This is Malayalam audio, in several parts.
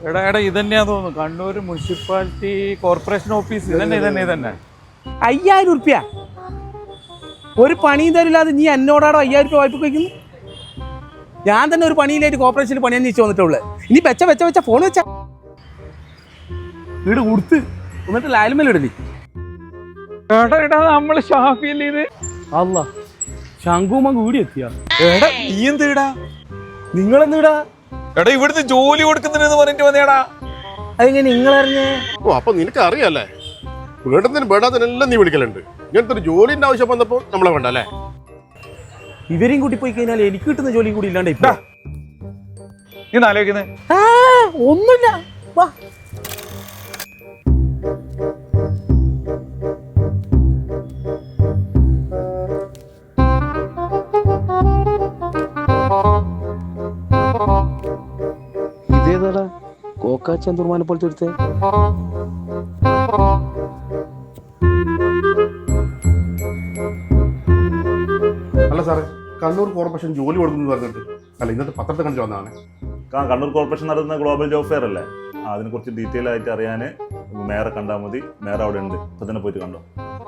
എടാ എടാ ഇതന്നെയാ തോന്നുന്നു കണ്ണൂർ മുനിസിപ്പാലിറ്റി കോർപ്പറേഷൻ ഓഫീസ് ഇതന്നെ 5000 ഉറുപ്പ്യ ഒരു പണിയും തരില്ലാതെ നീ എന്നോടാടോ 5000 രൂപ വായ്പ വയ്ക്കുന്നു. ഞാൻ തന്നെ ഒരു പണിയിലായിട്ട് കോർപ്പറേഷനിൽ പണി അന്വേഷിച്ച് വന്നിട്ടുള്ളൂ. ഇനി വെച്ച ഫോൺ വെച്ച വീട് കൊടുത്ത് എന്നിട്ട് ലാലുമേലിടലി. എടാ എടാ നമ്മള് ഷാഫിയല്ലേ ഇത്? അല്ല ശംഖുമങ്ക് വീടി എത്തിയ എടാ നീ എന്തിടാ? നിങ്ങളെന്തിടാ? എടാ ഇവിടുന്ന് ജോലി കൊടുക്കുന്നുണ്ടെന്ന് പറഞ്ഞിട്ട് വന്നേടാ. അതെങ്ങനെ നിങ്ങളറിഞ്ഞേ? ഓ അപ്പൊ നിനക്ക് അറിയാല്ലേ, വേണ്ടതിനും വേണ്ടാതിനെല്ലാം നീ വിളിക്കലുണ്ട്. ഇങ്ങനത്തെ ഒരു ജോലിന്റെ ആവശ്യം വന്നപ്പോൾ നമ്മളെ വേണ്ട അല്ലേ? ഇവരെയും കൂട്ടി പോയി കഴിഞ്ഞാൽ എനിക്ക് കിട്ടുന്ന ജോലിയും കൂടി ഇല്ലാണ്ട് ഇപ്പൊ നീ ആലോചിക്കുന്നേ ഒന്നുമില്ല. വാ ഇതേതാ കോക്കാച്ചന്തുർമാനെ പോലത്തെ എടുത്തേ? അല്ല സാറേ, കണ്ണൂർ കോർപ്പറേഷൻ ജോലി കൊടുക്കുന്നു പറഞ്ഞിട്ട് അല്ല ഇന്നത്തെ പത്രത്തെ കണ്ടു വന്നതാണ്. കണ്ണൂർ കോർപ്പറേഷൻ നടത്തുന്ന ഗ്ലോബൽ ജോബ് ഫെയർ അല്ലേ? അതിനെക്കുറിച്ച് ഡീറ്റെയിൽ ആയിട്ട് അറിയാൻ മേയറെ കണ്ടാൽ മതി. മേയർ അവിടെ ഉണ്ട്, ഇപ്പൊ തന്നെ പോയിട്ട് കണ്ടോ.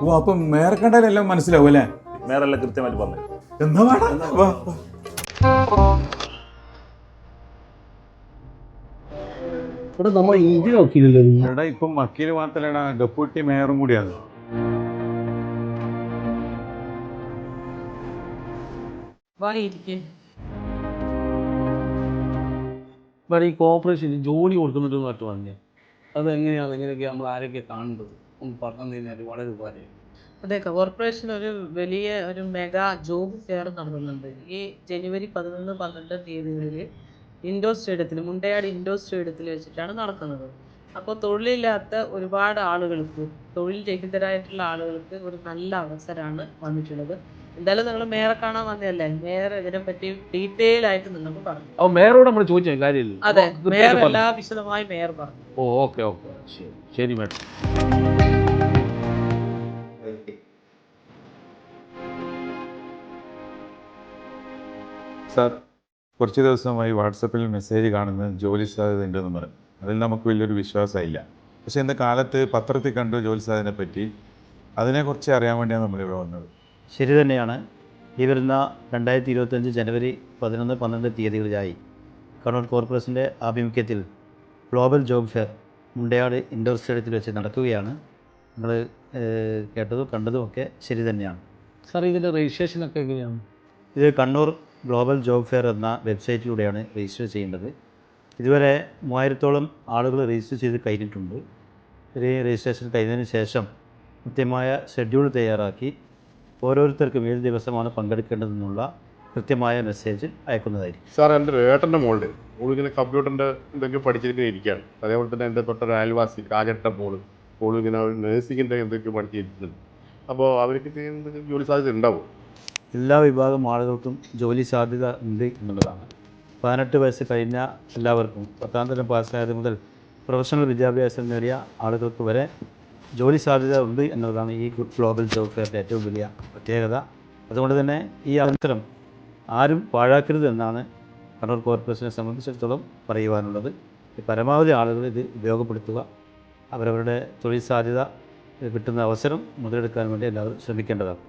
ഓ അപ്പം മേയറെ കണ്ടാലെല്ലാം മനസ്സിലാവും അല്ലേ? മേയറെല്ലാം കൃത്യമായിട്ട് പറഞ്ഞു. എന്നാ വേണം വാ. ഇവിടെ നമ്മൾ ഇന്ത്യ നോക്കിയില്ലല്ലോ. എടാ ഇപ്പം വക്കീല് മാത്രമല്ല ഡെപ്യൂട്ടി മേയറും കൂടിയാണ്. ഇവിടെ ഈ കോർപ്പറേഷന് ജോലി കൊടുക്കുന്നുണ്ടെന്ന് പറഞ്ഞിട്ട് പറഞ്ഞേ, അതെങ്ങനെയാണ് എങ്ങനെയൊക്കെ നമ്മൾ ആരൊക്കെ കാണേണ്ടത് ഒന്ന് പറഞ്ഞു കഴിഞ്ഞാൽ വളരെ ഉപകാരം. അതെ, കോർപ്പറേഷൻ ഒരു വലിയ ഒരു മെഗാ ജോബ് ഫെയർ നടത്തുന്നുണ്ട് ഈ ജനുവരി 11, 12 തീയതികളിൽ ഇൻഡോർ സ്റ്റേഡിയത്തിൽ, മുണ്ടയാട് ഇൻഡോർ സ്റ്റേഡിയത്തിൽ വെച്ചിട്ടാണ് നടക്കുന്നത്. അപ്പോൾ തൊഴിലില്ലാത്ത ഒരുപാട് ആളുകൾക്ക്, തൊഴിൽ രഹിതരായിട്ടുള്ള ആളുകൾക്ക് ഒരു നല്ല അവസരമാണ് വന്നിട്ടുള്ളത്. എന്തായാലും നിങ്ങൾ മേയറെ കാണാൻ വന്നതല്ലേ, മേയർ ഇതിനെപ്പറ്റി ഡീറ്റെയിൽ ആയിട്ട് നിങ്ങൾക്ക് പറഞ്ഞു. അപ്പോൾ മേയറോട് നമ്മൾ ചോദിച്ച കാര്യമില്ല. അതെ, മേയർ എല്ലാ വിശദമായി മേയർ പറഞ്ഞു. ഓ ഓക്കെ ശരി ശരി മാഡം. സാർ, കുറച്ച് ദിവസമായി വാട്സപ്പിൽ മെസ്സേജ് കാണുന്നത് ജോലി സാധ്യത ഉണ്ടെന്ന് പറഞ്ഞു. അതിൽ നമുക്ക് വലിയൊരു വിശ്വാസമില്ല. പക്ഷേ ഇന്ന് കാലത്ത് പത്രത്തിൽ കണ്ടു ജോലി സാധ്യതയെ പറ്റി. അതിനെക്കുറിച്ച് അറിയാൻ വേണ്ടിയാണ് നമ്മളിവിടെ വന്നത്. ശരി തന്നെയാണ്. ഈ വരുന്ന 2025 ജനുവരി 11, 12 തീയതികളിലായി കണ്ണൂർ കോർപ്പറേഷൻ്റെ ആഭിമുഖ്യത്തിൽ global job fair Mundayad indoor സ്റ്റേഡിയത്തിൽ വെച്ച് നടക്കുകയാണ്. നിങ്ങൾ കേട്ടതും കണ്ടതും ഒക്കെ ശരി തന്നെയാണ്. സാർ ഇതിൻ്റെ രജിസ്ട്രേഷനൊക്കെ എങ്ങനെയാണ്? ഇത് കണ്ണൂർ ഗ്ലോബൽ ജോബ് ഫെയർ എന്ന വെബ്സൈറ്റിലൂടെയാണ് രജിസ്റ്റർ ചെയ്യേണ്ടത്. ഇതുവരെ 3000-ഓളം ആളുകൾ രജിസ്റ്റർ ചെയ്ത് കഴിഞ്ഞിട്ടുണ്ട്. ഒരു രജിസ്ട്രേഷൻ കഴിഞ്ഞതിന് ശേഷം കൃത്യമായ ഷെഡ്യൂൾ തയ്യാറാക്കി ഓരോരുത്തർക്കും ഏത് ദിവസമാണ് പങ്കെടുക്കേണ്ടതെന്നുള്ള കൃത്യമായ മെസ്സേജ് അയക്കുന്നതായിരിക്കും. സാർ, എൻ്റെ ഒരു ഏട്ടൻ്റെ മോളുണ്ട്. മോളിങ്ങനെ കമ്പ്യൂട്ടറിൻ്റെ എന്തൊക്കെ പഠിച്ചിരിക്കുന്ന ഇരിക്കുകയാണ്. അതേപോലെ തന്നെ എൻ്റെ തൊട്ടൊരു അയൽവാസി രാജേട്ടൻ്റെ മോളിങ്ങനെ നേഴ്സിങ്ങിൻ്റെ എന്തൊക്കെ പഠിച്ചിരിക്കുന്നുണ്ട്. അപ്പോൾ അവർക്ക് ജോലി സാധ്യത ഉണ്ടാവും? എല്ലാ വിഭാഗം ആളുകൾക്കും ജോലി സാധ്യത ഉണ്ട് എന്നുള്ളതാണ്. 18 വയസ്സ് കഴിഞ്ഞ എല്ലാവർക്കും, 10ാം തരം പാസ്സായത് മുതൽ പ്രൊഫഷണൽ വിദ്യാഭ്യാസം നേടിയ ആളുകൾക്ക് വരെ ജോലി സാധ്യത ഉണ്ട് എന്നുള്ളതാണ് ഈ ഗ്ലോബൽ ജോബ് ഫെയറിൻ്റെ ഏറ്റവും വലിയ പ്രത്യേകത. അതുകൊണ്ട് തന്നെ ഈ അവസരം ആരും പാഴാക്കരുത് എന്നാണ് കണ്ണൂർ കോർപ്പറേഷനെ സംബന്ധിച്ചിടത്തോളം പറയുവാനുള്ളത്. പരമാവധി ആളുകൾ ഇത് ഉപയോഗപ്പെടുത്തുക, അവരവരുടെ തൊഴിൽ സാധ്യത കിട്ടുന്ന അവസരം മുതലെടുക്കാൻ വേണ്ടി എല്ലാവരും ശ്രമിക്കേണ്ടതാണ്.